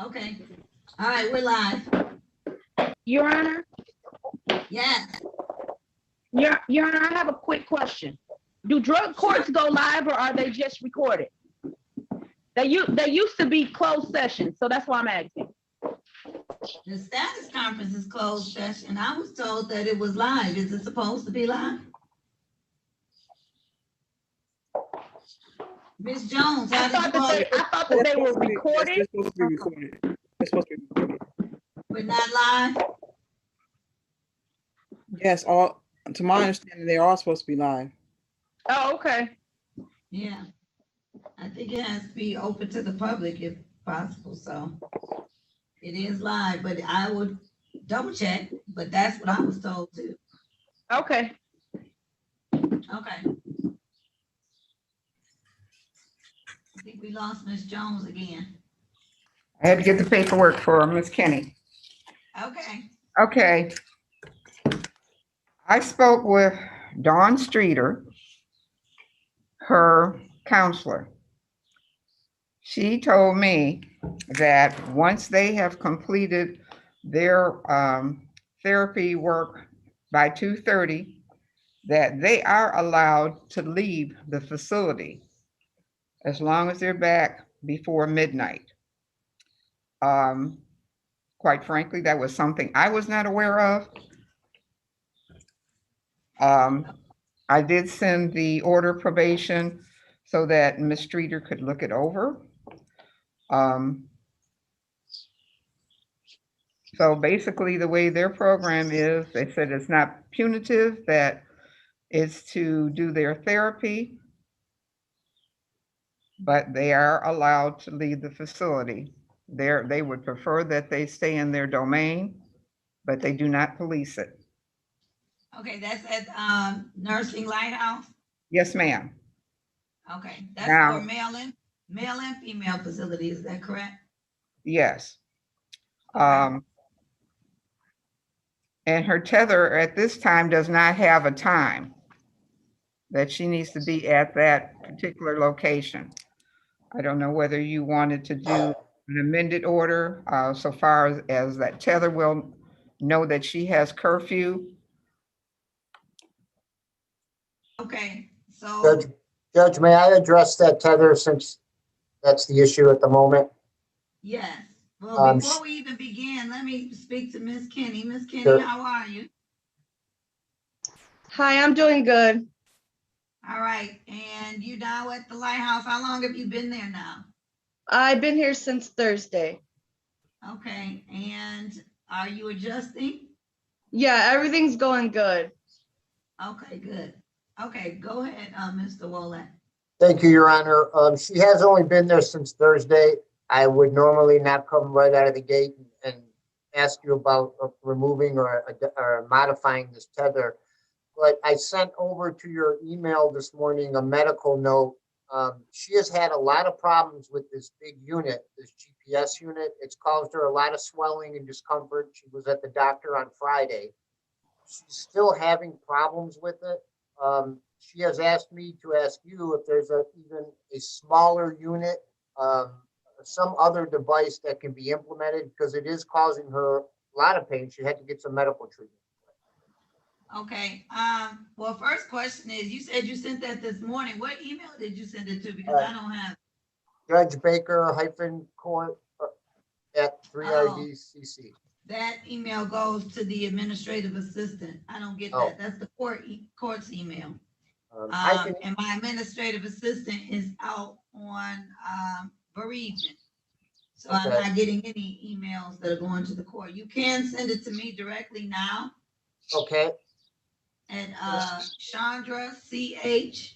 Okay. All right, we're live. Your Honor, Yes. Your Honor, I have a quick question. Do drug courts go live or are they just recorded? They used to be closed sessions, so that's why I'm asking. The status conference is closed session. I was told that it was live. Is it supposed to be live? Miss Jones, how did you all? I thought that they were recorded. They're supposed to be recorded. They're supposed to be recorded. We're not live? Yes, all to my understanding, they are supposed to be live. Oh, okay. Yeah. I think it has to be open to the public if possible, so it is live, but I would double check, but that's what I was told too. Okay. Okay. I think we lost Miss Jones again. I had to get the paperwork for Miss Kenny. Okay. Okay. I spoke with Dawn Streeter, her counselor. She told me that once they have completed their therapy work by 2:30, that they are allowed to leave the facility as long as they're back before midnight. Quite frankly, that was something I was not aware of. I did send the order of probation so that Ms. Streeter could look it over. So basically the way their program is, they said it's not punitive, that it's to do their therapy, but they are allowed to leave the facility. They would prefer that they stay in their domain, but they do not police it. Okay, that's at Nursing Lighthouse. Yes, ma'am. Okay, that's Now- for male and female facility. Is that correct? Yes. Okay. And her tether at this time does not have a time that she needs to be at that particular location. I don't know whether you wanted to do an amended order so far as that tether will know that she has curfew. Okay, so Judge, may I address that tether since that's the issue at the moment? yes. Well, before we even begin, let me speak to Miss Kenny. Miss Kenny, Sure. how are you? Hi, I'm doing good. All right, and you now at the lighthouse. How long have you been there now? I've been here since Thursday. Okay, and are you adjusting? Yeah, everything's going good. Okay, good. Okay, go ahead, Mr. Wolak. Thank you, Your Honor. She has only been there since Thursday. I would normally not come right out of the gate and ask you about removing or modifying this tether. But I sent over to your email this morning a medical note. She has had a lot of problems with this big unit, this GPS unit. It's caused her a lot of swelling and discomfort. She was at the doctor on Friday. She's still having problems with it. She has asked me to ask you if there's even a smaller unit, some other device that can be implemented because it is causing her a lot of pain. She had to get some medical treatment. Okay, well, first question is, you said you sent that this morning. What email did you send it to? Because I don't have. Judge Baker -court at 3IDCC. That email goes to the administrative assistant. I don't get Oh. that. That's the court's email. I can, And my administrative assistant is out on bereavement. So I'm Okay. not getting any emails that are going to the court. You can send it to me directly now okay, at Chandra, CHAND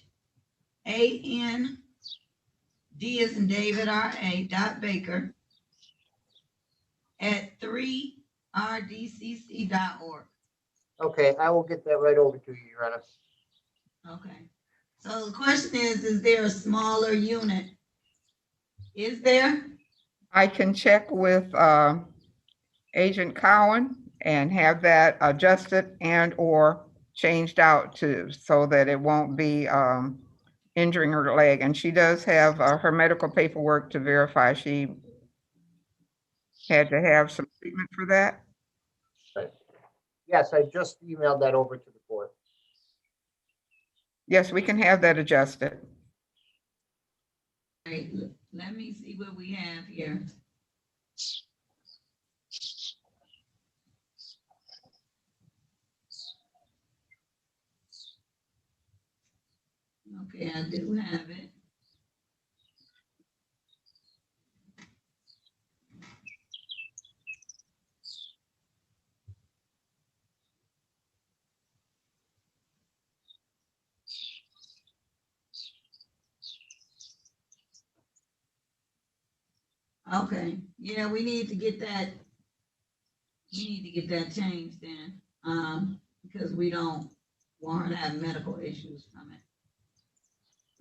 as in David, RA.Baker at 3rdcc.org. okay, I will get that right over to you, Your Honor. Okay. So the question is there a smaller unit? Is there? I can check with Agent Cowan and have that adjusted and or changed out so that it won't be injuring her leg. And she does have her medical paperwork to verify she had to have some treatment for that? Yes, I just emailed that over to the board. Yes, we can have that adjusted. Right, let me see what we have here. Okay, I do have it. Okay, yeah, we need to get that. We need to get that changed then, because we don't want her to have medical issues from it.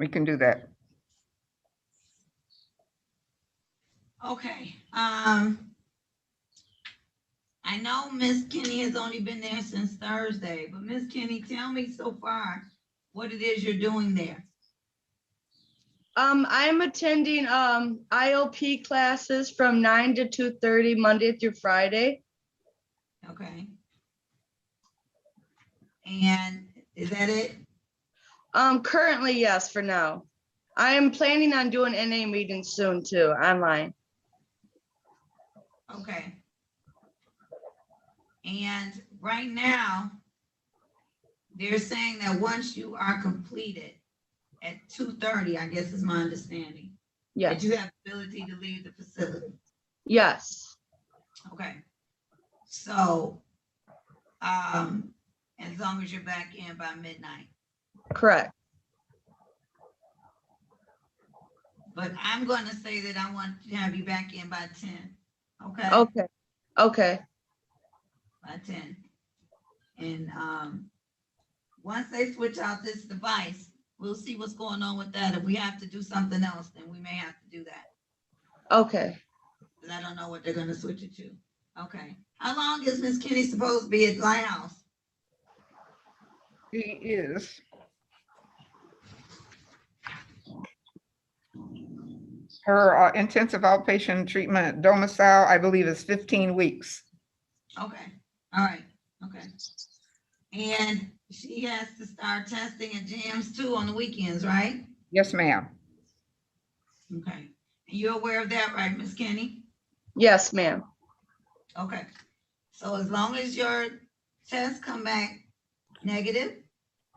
We can do that. Okay, I know Miss Kenny has only been there since Thursday, but Miss Kenny, tell me so far what it is you're doing there. I'm attending IOP classes from 9 to 2:30 Monday through Friday. Okay. And is that it? Currently, yes, for now. I am planning on doing NA meetings soon too, online. Okay. And right now, they're saying that once you are completed at 2:30, I guess is my understanding, that Yes, you have the ability to leave the facility. yes, Okay. So, as long as you're back in by midnight. correct. But I'm going to say that I want to have you back in by 10. Okay? Okay, okay, By 10. And once they switch out this device, we'll see what's going on with that. If we have to do something else, then we may have to do that. okay. Because I don't know what they're going to switch it to. Okay. How long is Miss Kenny supposed to be at Lighthouse? He is. Her intensive outpatient treatment domicile, I believe, is 15 weeks. Okay. All right. Okay. And she has to start testing at jams too on the weekends, right? Yes, ma'am. Okay. And you're aware of that, right, Miss Kenny? Yes, ma'am. Okay. So as long as your tests come back negative,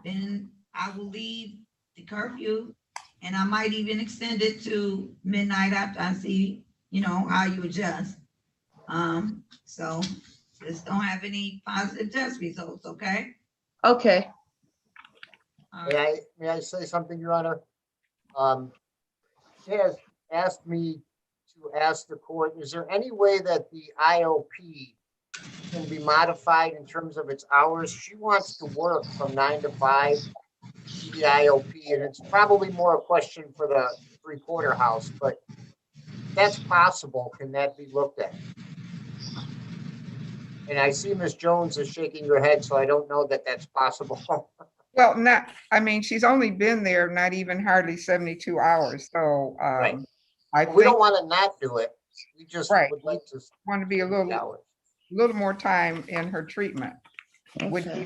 then I will leave the curfew, and I might even extend it to midnight after I see, how you adjust. So just don't have any positive test results, okay? Okay. All May right. I say something, Your Honor? She has asked me to ask the court, is there any way that the IOP can be modified in terms of its hours? She wants to work from 9 to 5, the IOP, and it's probably more a question for the three-quarter house, but if that's possible, can that be looked at? And I see Ms. Jones is shaking her head, so I don't know that that's possible. Well, I mean, she's only been there not even hardly 72 hours. So Right. I We don't think want to not do it. We just Right. would like to want to be a see the little hours. more time in her treatment would Okay.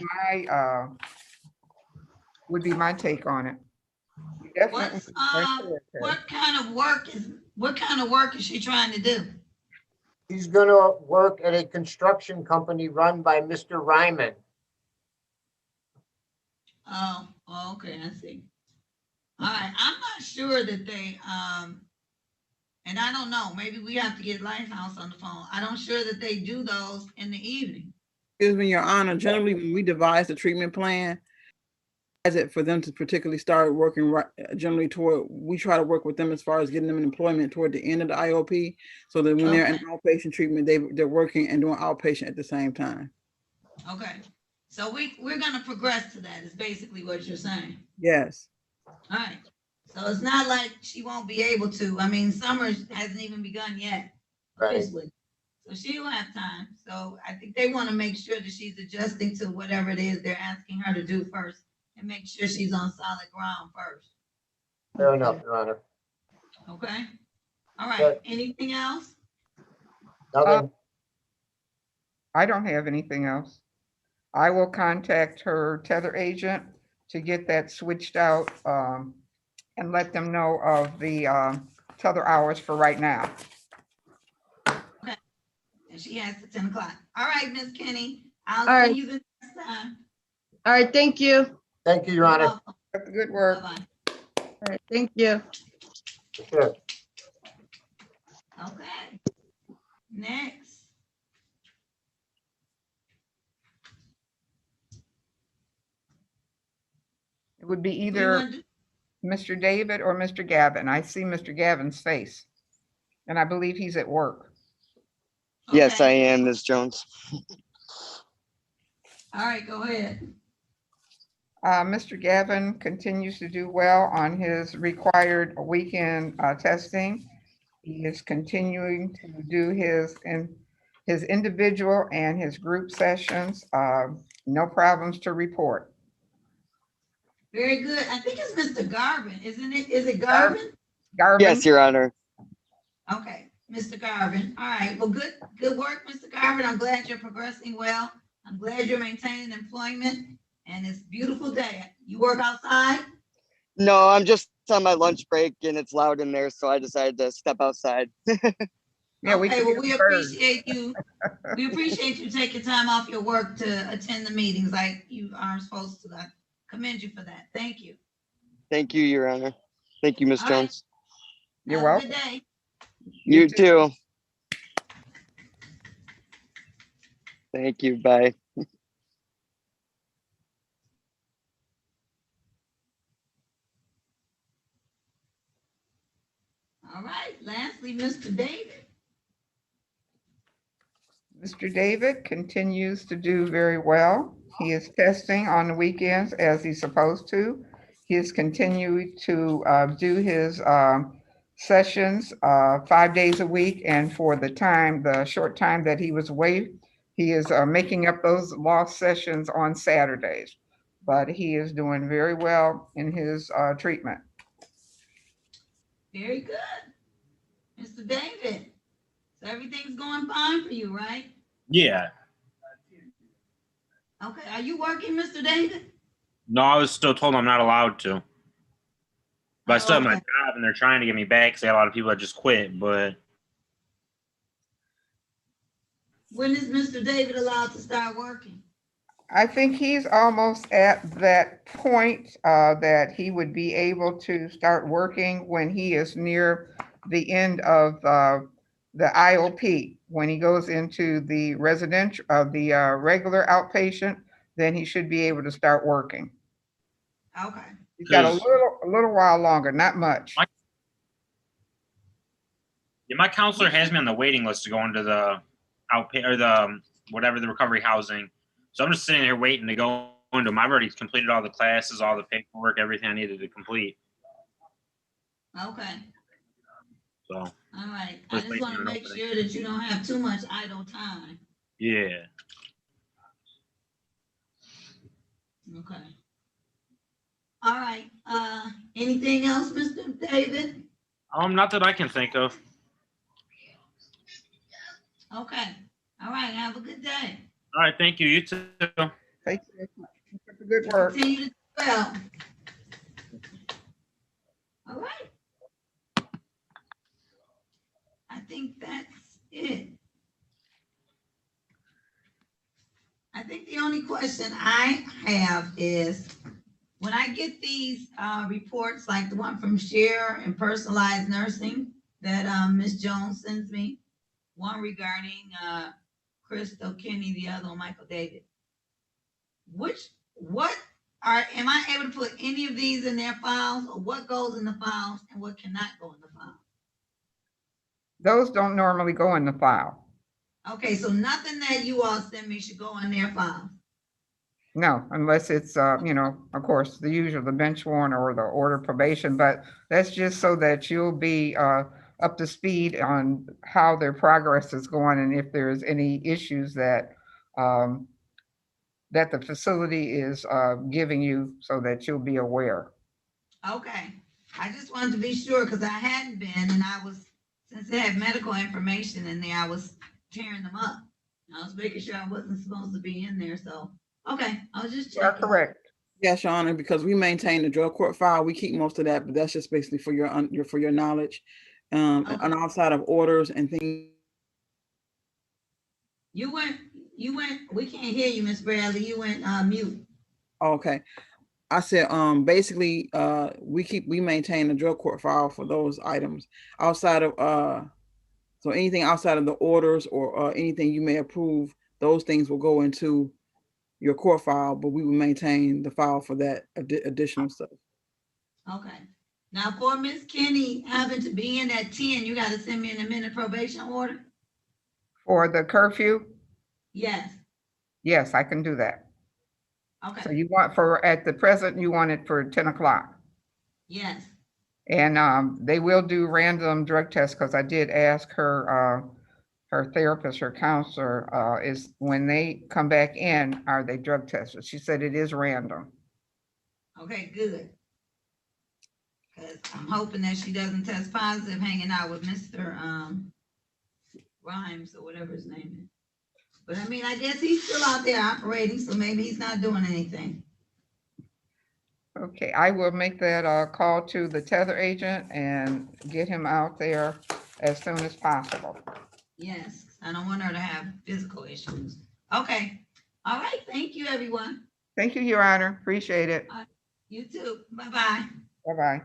be my take on it. We definitely What's encourage her. what kind of work is she trying to do? He's gonna work at a construction company run by Mr. Ryman. Oh, okay, I see. All right, I'm not sure that they, and I don't know, maybe we have to get Lighthouse on the phone. I don't sure that they do those in the evening. Excuse me, Your Honor, generally when we devise the treatment plan, as it for them to particularly start working generally we try to work with them as far as getting them employment toward the end of the IOP, so that when they're in outpatient treatment, they're working and doing outpatient at the same time. Okay, so we're gonna progress to that, is basically what you're saying. Yes. All right, so it's not like she won't be able to. I mean, summer hasn't even begun yet Right. officially. So she will have time. So I think they want to make sure that she's adjusting to whatever it is they're asking her to do first, and make sure she's on solid ground first. Fair enough, Your Honor. Okay? All right. Good. Anything else? Nothing? I don't have anything else. I will contact her tether agent to get that switched out, and let them know of the, tether hours for right now. And she has to 10 o'clock. All right, Miss Kenny, I'll All right. see you the next time. All right, thank you. Thank you, Your You're Honor. welcome. That's good work. Bye-bye. All right, thank you. Sure. Okay. Next. It would be Who you either wanna do? Mr. David or Mr. Gavin. I see Mr. Gavin's face, and I believe he's at work. Yes, I Okay. am, Ms. Jones. All right, go ahead. Mr. Gavin continues to do well on his required weekend testing. He is continuing to do his individual and his group sessions. No problems to report. Very good. I think it's Mr. Garvin, isn't it? Is it Garvin? Garvin, Yes, Your Honor. Okay, Mr. Garvin. All right. Well, good work, Mr. Garvin. I'm glad you're progressing well. I'm glad you're maintaining employment, and it's a beautiful day. You work outside? No, I'm just on my lunch break and it's loud in there, so I decided to step outside. yeah, we Okay, can well, hear we the birds. appreciate you. We appreciate you taking time off your work to attend the meetings like you are supposed to. I commend you for that. Thank you. Thank you, Your Honor. Thank you, Ms. All right. Jones. You're Have a good welcome. day. You too. Thank you. Bye. All right, lastly, Mr. David. Mr. David continues to do very well. He is testing on the weekends as he's supposed to. He is continuing to do his sessions 5 days a week. And for the short time that he was away, he is making up those lost sessions on Saturdays. But he is doing very well in his treatment. Very good. Mr. David, so everything's going fine for you, right? Yeah. Okay, are you working, Mr. David? No, I was still told I'm not allowed to. But I still have my Okay. job and they're trying to get me back because a lot of people that just quit. But When is Mr. David allowed to start working? I think he's almost at that point that he would be able to start working when he is near the end of the IOP. When he goes into the residential, the regular outpatient, then he should be able to start working. Okay. He's got a 'Cause- little while longer, not much. yeah, my counselor has me on the waiting list to go into the or the whatever the recovery housing. So I'm just sitting here waiting to go into them. I've already completed all the classes, all the paperwork, everything I needed to complete. Okay. So All right. I Just just waiting want to on make opening. sure that you don't have too much idle time. yeah. Okay. All right. Anything else, Mr. David? Not that I can think of. Okay. All right. Have a good day. All right, thank you. You too. Thank you very much. Keep up the good work. Continue to do well. All right. I think that's it. I think the only question I have is, when I get these reports, like the one from Share and Personalized Nursing that Ms. Jones sends me, one regarding Crystal Kenny, the other one Michael David. Am I able to put any of these in their files, or what goes in the files and what cannot go in the file? Those don't normally go in the file. Okay, so nothing that you all send me should go in their file. No, unless it's, of course, the usual, the bench warrant or the order of probation, but that's just so that you'll be up to speed on how their progress is going and if there's any issues that that the facility is giving you so that you'll be aware. Okay, I just wanted to be sure because I hadn't been, and since they had medical information in there, I was tearing them up. I was making sure I wasn't supposed to be in there, so, okay, I was just You are checking. correct. Yes, Your Honor, because we maintain the drug court file, we keep most of that, but that's just basically for your knowledge. And outside of orders and things. You went, we can't hear you, Miss Bradley. You went mute. Okay. I said, basically, we maintain the drug court file for those items outside of, so anything outside of the orders or anything you may approve, those things will go into your court file, but we will maintain the file for that additional stuff. Okay. Now for Miss Kenny having to be in at 10, you gotta send me an amended probation order? For the curfew, Yes, yes, I can do that. So okay, you want at the present, you want it for 10 o'clock. yes, And they will do random drug tests because I did ask her, her therapist, her counselor, is when they come back in, are they drug tested? She said it is random. okay, good. Cause I'm hoping that she doesn't test positive hanging out with Mr. Rhymes or whatever his name is. But I mean, I guess he's still out there operating, so maybe he's not doing anything. Okay, I will make that call to the tether agent and get him out there as soon as possible. Yes, I don't want her to have physical issues. Okay, all right, thank you, everyone. Thank you, Your Honor. Appreciate it. You too, bye-bye. Bye-bye.